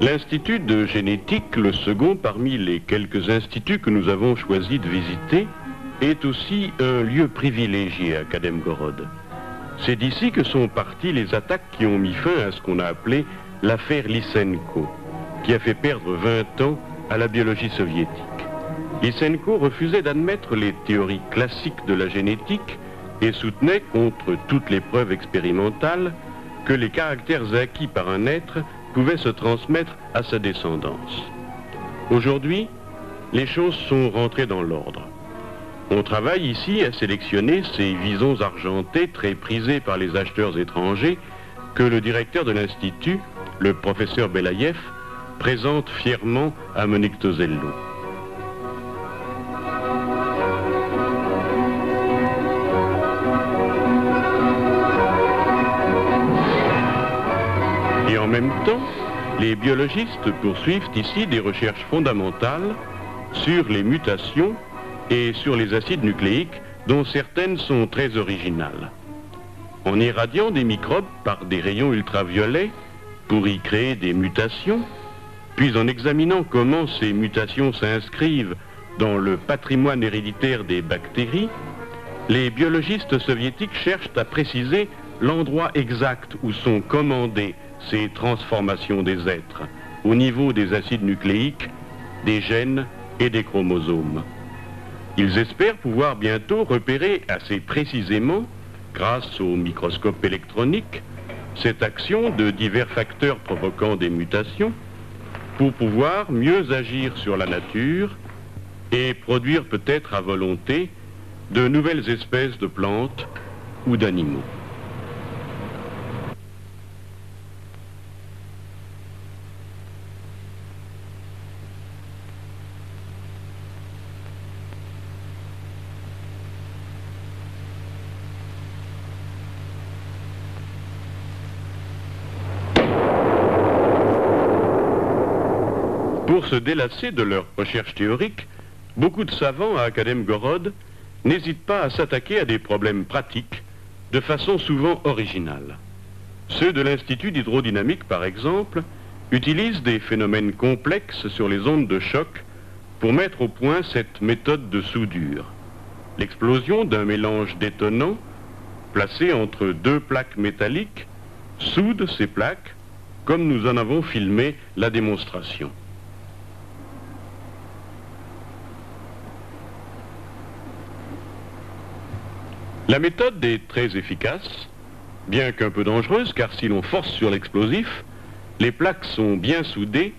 Speaker 8: L'Institut de génétique, le second parmi les quelques instituts que nous avons choisi de visiter, est aussi un lieu privilégié à Akademgorod. C'est d'ici que sont parties les attaques qui ont mis fin à ce qu'on a appelé l'affaire Lysenko, qui a fait perdre 20 ans à la biologie soviétique. Lysenko refusait d'admettre les théories classiques de la génétique et soutenait, contre toutes les preuves expérimentales, que les caractères acquis par un être pouvaient se transmettre à sa descendance. Aujourd'hui, les choses sont rentrées dans l'ordre. On travaille ici à sélectionner ces visons argentés très prisés par les acheteurs étrangers que le directeur de l'Institut, le professeur Belaïev, présente fièrement à Monique Tosello. Et en même temps, les biologistes poursuivent ici des recherches fondamentales sur les mutations et sur les acides nucléiques, dont certaines sont très originales. En irradiant des microbes par des rayons ultraviolets pour y créer des mutations, puis en examinant comment ces mutations s'inscrivent dans le patrimoine héréditaire des bactéries, les biologistes soviétiques cherchent à préciser l'endroit exact où sont commandées ces transformations des êtres, au niveau des acides nucléiques, des gènes et des chromosomes. Ils espèrent pouvoir bientôt repérer assez précisément, grâce au microscope électronique, cette action de divers facteurs provoquant des mutations, pour pouvoir mieux agir sur la nature et produire peut-être à volonté de nouvelles espèces de plantes ou d'animaux. Pour se délasser de leurs recherches théoriques, beaucoup de savants à Akademgorod n'hésitent pas à s'attaquer à des problèmes pratiques de façon souvent originale. Ceux de l'Institut d'hydrodynamique, par exemple, utilisent des phénomènes complexes sur les ondes de choc pour mettre au point cette méthode de soudure. L'explosion d'un mélange détonnant placé entre deux plaques métalliques soude ces plaques, comme nous en avons filmé la démonstration. La méthode est très efficace, bien qu'un peu dangereuse, car si l'on force sur l'explosif, les plaques sont bien soudées,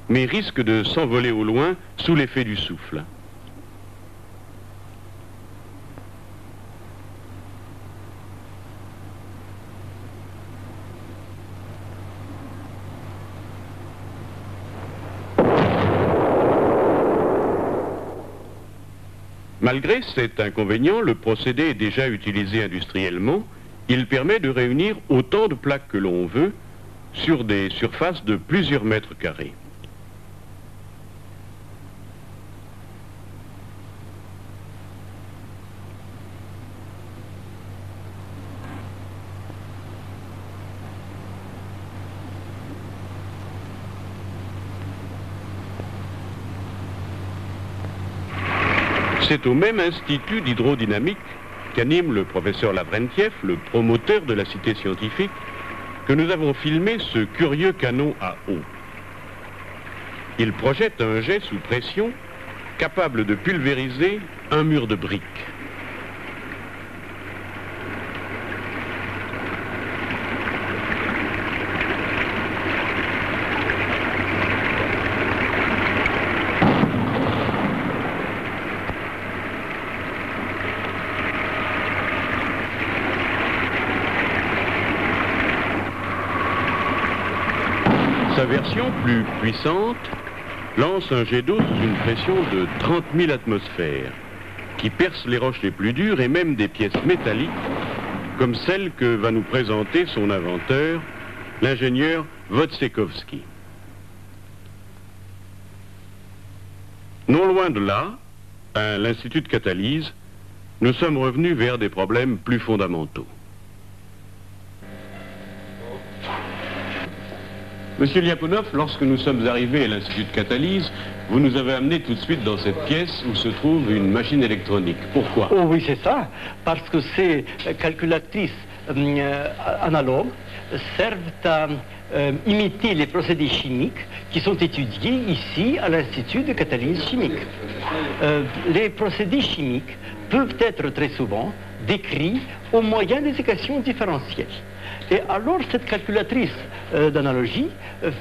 Speaker 8: mais risquent de s'envoler au loin sous l'effet du souffle. Malgré cet inconvénient, le procédé est déjà utilisé industriellement. Il permet de réunir autant de plaques que l'on veut sur des surfaces de plusieurs mètres carrés. C'est au même institut d'hydrodynamique qu'anime le professeur Lavrentiev, le promoteur de la cité scientifique, que nous avons filmé ce curieux canon à eau. Il projette un jet sous pression capable de pulvériser un mur de briques. Sa version plus puissante lance un jet d'eau sous une pression de 30 000 atmosphères, qui perce les roches les plus dures et même des pièces métalliques, comme celle que va nous présenter son inventeur, l'ingénieur Wojciechowski. Non loin de là, à l'Institut de catalyse, nous sommes revenus vers des problèmes plus fondamentaux. Monsieur Lyapunov, lorsque nous sommes arrivés à l'Institut de catalyse, vous nous avez amenés tout de suite dans cette pièce où se trouve une machine électronique. Pourquoi?
Speaker 9: Oh oui, c'est ça, parce que ces calculatrices analogues servent à imiter les procédés chimiques qui sont étudiés ici à l'Institut de catalyse chimique. Les procédés chimiques peuvent être très souvent décrits au moyen des équations différentielles. Et alors, cette calculatrice d'analogie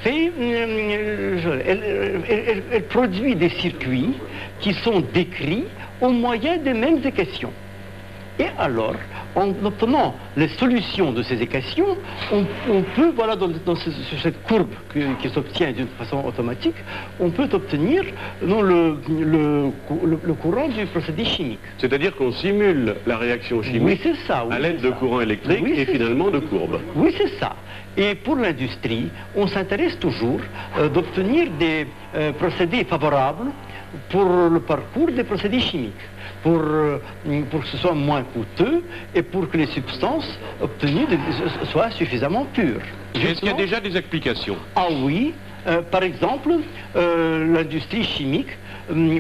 Speaker 9: elle produit des circuits qui sont décrits au moyen des mêmes équations. Et alors, en obtenant les solutions de ces équations, on peut, voilà, sur cette courbe qui s'obtient d'une façon automatique, on peut obtenir le courant du procédé chimique.
Speaker 6: C'est-à-dire qu'on simule la réaction chimique
Speaker 9: oui, c'est ça, oui,
Speaker 6: à l'aide de courants électriques et finalement de courbes.
Speaker 9: Oui, c'est ça. Et pour l'industrie, on s'intéresse toujours d'obtenir des procédés favorables pour le parcours des procédés chimiques, pour que ce soit moins coûteux et pour que les substances obtenues soient suffisamment pures.
Speaker 6: Est-ce qu'il y a déjà des explications?
Speaker 9: Ah oui, par exemple, l'industrie chimique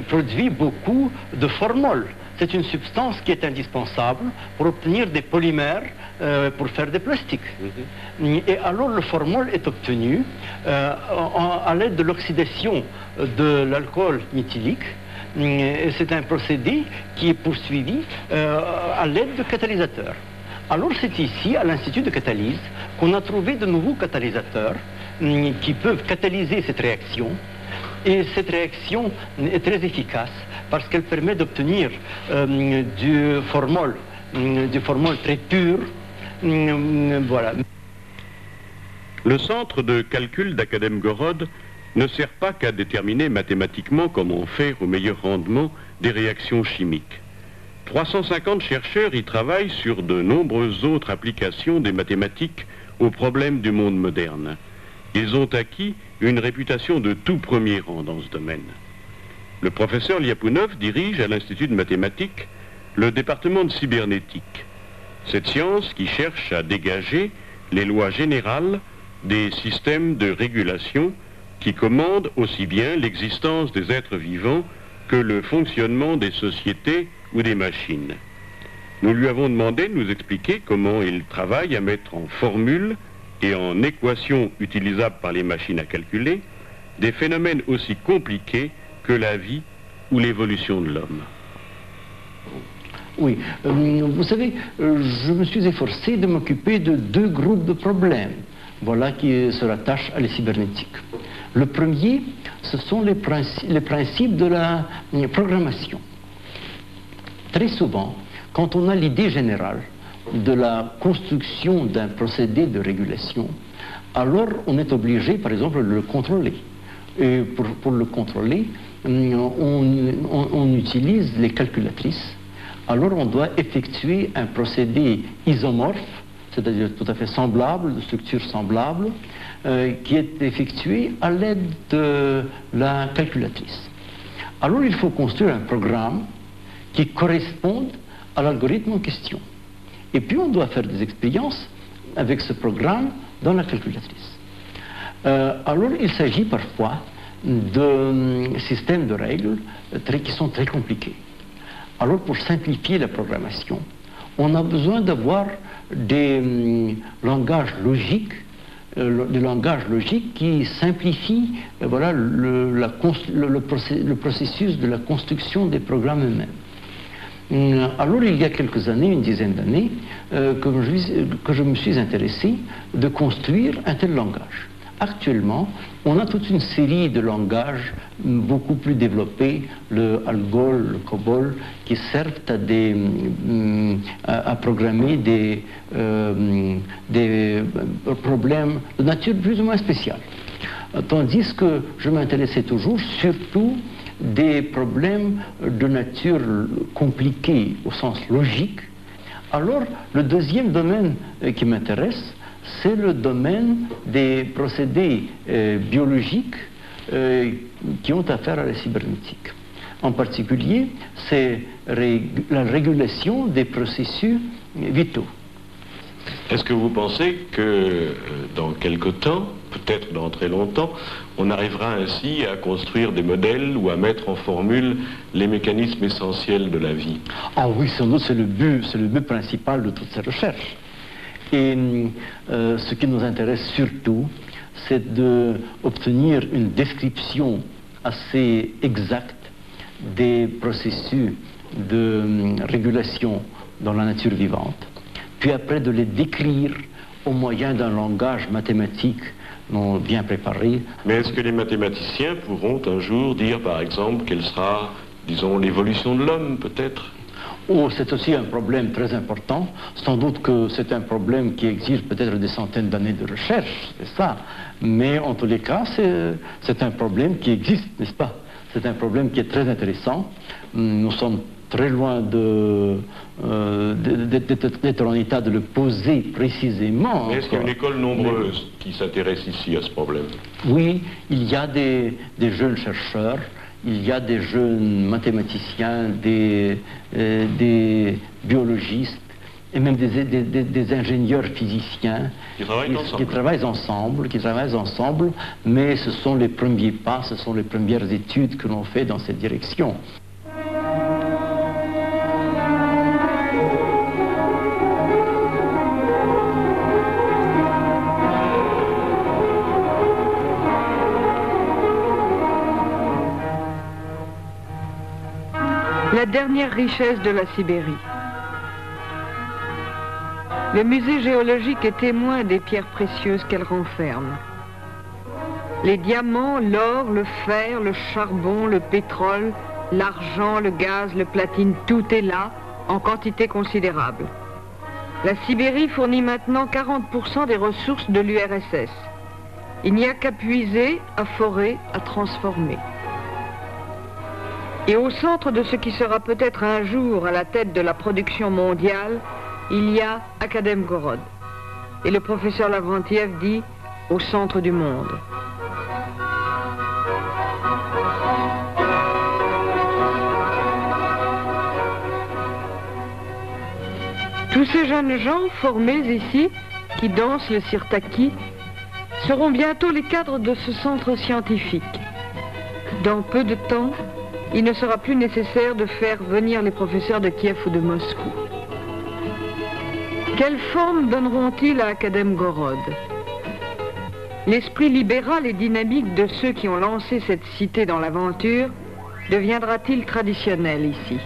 Speaker 9: produit beaucoup de formol. C'est une substance qui est indispensable pour obtenir des polymères pour faire des plastiques. Et alors le formol est obtenu à l'aide de l'oxydation de l'alcool méthylique. C'est un procédé qui est poursuivi à l'aide de catalysateurs. Alors c'est ici, à l'Institut de catalyse, qu'on a trouvé de nouveaux catalysateurs qui peuvent catalyser cette réaction. Et cette réaction est très efficace parce qu'elle permet d'obtenir du formol très pur. Voilà.
Speaker 8: Le centre de calcul d'Academgorod ne sert pas qu'à déterminer mathématiquement comment faire au meilleur rendement des réactions chimiques. 350 chercheurs y travaillent sur de nombreuses autres applications des mathématiques aux problèmes du monde moderne. Ils ont acquis une réputation de tout premier rang dans ce domaine. Le professeur Lyapunov dirige à l'Institut de mathématiques le département de cybernétique. Cette science qui cherche à dégager les lois générales des systèmes de régulation qui commandent aussi bien l'existence des êtres vivants que le fonctionnement des sociétés ou des machines. Nous lui avons demandé de nous expliquer comment il travaille à mettre en formule et en équations utilisables par les machines à calculer des phénomènes aussi compliqués que la vie ou l'évolution de l'homme.
Speaker 9: Oui, vous savez, je me suis efforcé de m'occuper de deux groupes de problèmes, voilà, qui se rattachent à la cybernétique. Le premier, ce sont les principes de la programmation. Très souvent, quand on a l'idée générale de la construction d'un procédé de régulation, alors on est obligé, par exemple, de le contrôler. Et pour le contrôler, on utilise les calculatrices. Alors on doit effectuer un procédé isomorphe, c'est-à-dire tout à fait semblable, de structure semblable, qui est effectué à l'aide de la calculatrice. Alors il faut construire un programme qui corresponde à l'algorithme en question. Et puis on doit faire des expériences avec ce programme dans la calculatrice. Alors il s'agit parfois de systèmes de règles qui sont très compliqués. Alors pour simplifier la programmation, on a besoin d'avoir des langages logiques, qui simplifient voilà, le processus de la construction des programmes eux-mêmes. Alors il y a quelques années, une dizaine d'années, que je me suis intéressé de construire un tel langage. Actuellement, on a toute une série de langages beaucoup plus développés, le Algol, le Cobol, qui servent à programmer des problèmes de nature plus ou moins spéciale. Tandis que je m'intéressais toujours surtout des problèmes de nature compliquée au sens logique. Alors, le deuxième domaine qui m'intéresse, c'est le domaine des procédés biologiques qui ont affaire à la cybernétique. En particulier, c'est la régulation des processus vitaux.
Speaker 6: Est-ce que vous pensez que dans quelque temps, peut-être dans très longtemps, on arrivera ainsi à construire des modèles ou à mettre en formule les mécanismes essentiels de la vie?
Speaker 9: Ah oui, sans doute, c'est le but principal de toutes ces recherches. Et ce qui nous intéresse surtout, c'est d'obtenir une description assez exacte des processus de régulation dans la nature vivante, puis après de les décrire au moyen d'un langage mathématique bien préparé.
Speaker 6: Mais est-ce que les mathématiciens pourront un jour dire, par exemple, quelle sera, disons, l'évolution de l'homme, peut-être?
Speaker 9: Oh, c'est aussi un problème très important. Sans doute que c'est un problème qui exige peut-être des centaines d'années de recherche, c'est ça. Mais en tous les cas, c'est un problème qui existe, n'est-ce pas? C'est un problème qui est très intéressant. Nous sommes très loin d'être en état de le poser précisément.
Speaker 6: Mais est-ce qu'il y a une école nombreuse qui s'intéresse ici à ce problème?
Speaker 9: Oui, il y a des jeunes chercheurs, il y a des jeunes mathématiciens, des biologistes, et même des ingénieurs physiciens qui travaillent ensemble, mais ce sont les premiers pas, ce sont les premières études que l'on fait dans cette direction.
Speaker 1: La dernière richesse de la Sibérie. Le musée géologique est témoin des pierres précieuses qu'elle renferme. Les diamants, l'or, le fer, le charbon, le pétrole, l'argent, le gaz, le platine, tout est là, en quantité considérable. La Sibérie fournit maintenant 40% des ressources de l'URSS. Il n'y a qu'à puiser, à forer, à transformer. Et au centre de ce qui sera peut-être un jour à la tête de la production mondiale, il y a Akademgorod. Et le professeur Lavrentiev dit au centre du monde. Tous ces jeunes gens formés ici, qui dansent le sirtaki, seront bientôt les cadres de ce centre scientifique. Dans peu de temps, il ne sera plus nécessaire de faire venir les professeurs de Kiev ou de Moscou. Quelle forme donneront-ils à Akademgorod? L'esprit libéral et dynamique de ceux qui ont lancé cette cité dans l'aventure deviendra-t-il traditionnel ici?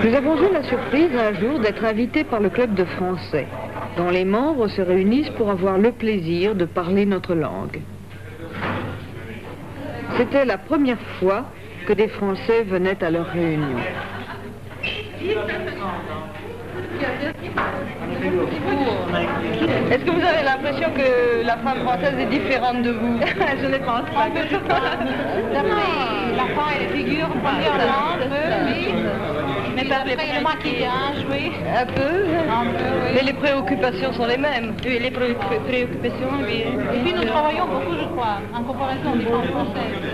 Speaker 1: Nous avons eu la surprise un jour d'être invités par le club de français, dont les membres se réunissent pour avoir le plaisir de parler notre langue. C'était la première fois que des Français venaient à leur réunion. Est-ce que vous avez l'impression que la femme française est différente de vous? Je ne pense pas.
Speaker 12: La femme et les figures, premièrement, un peu, oui. Mais après, il y a le maquillage, oui.
Speaker 1: Un peu?
Speaker 12: Oui.
Speaker 1: Mais les préoccupations sont les mêmes.
Speaker 12: Oui, les préoccupations, oui. Et puis nous travaillons beaucoup, je crois, en comparaison des femmes françaises.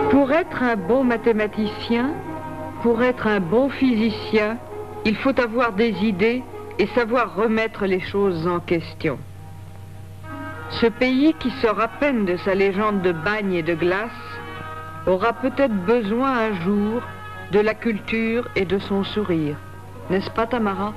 Speaker 1: Pour être un bon mathématicien, pour être un bon physicien, il faut avoir des idées et savoir remettre les choses en question. Ce pays qui sort à peine de sa légende de bagne et de glace aura peut-être besoin un jour de la culture et de son sourire. N'est-ce pas, Tamara ?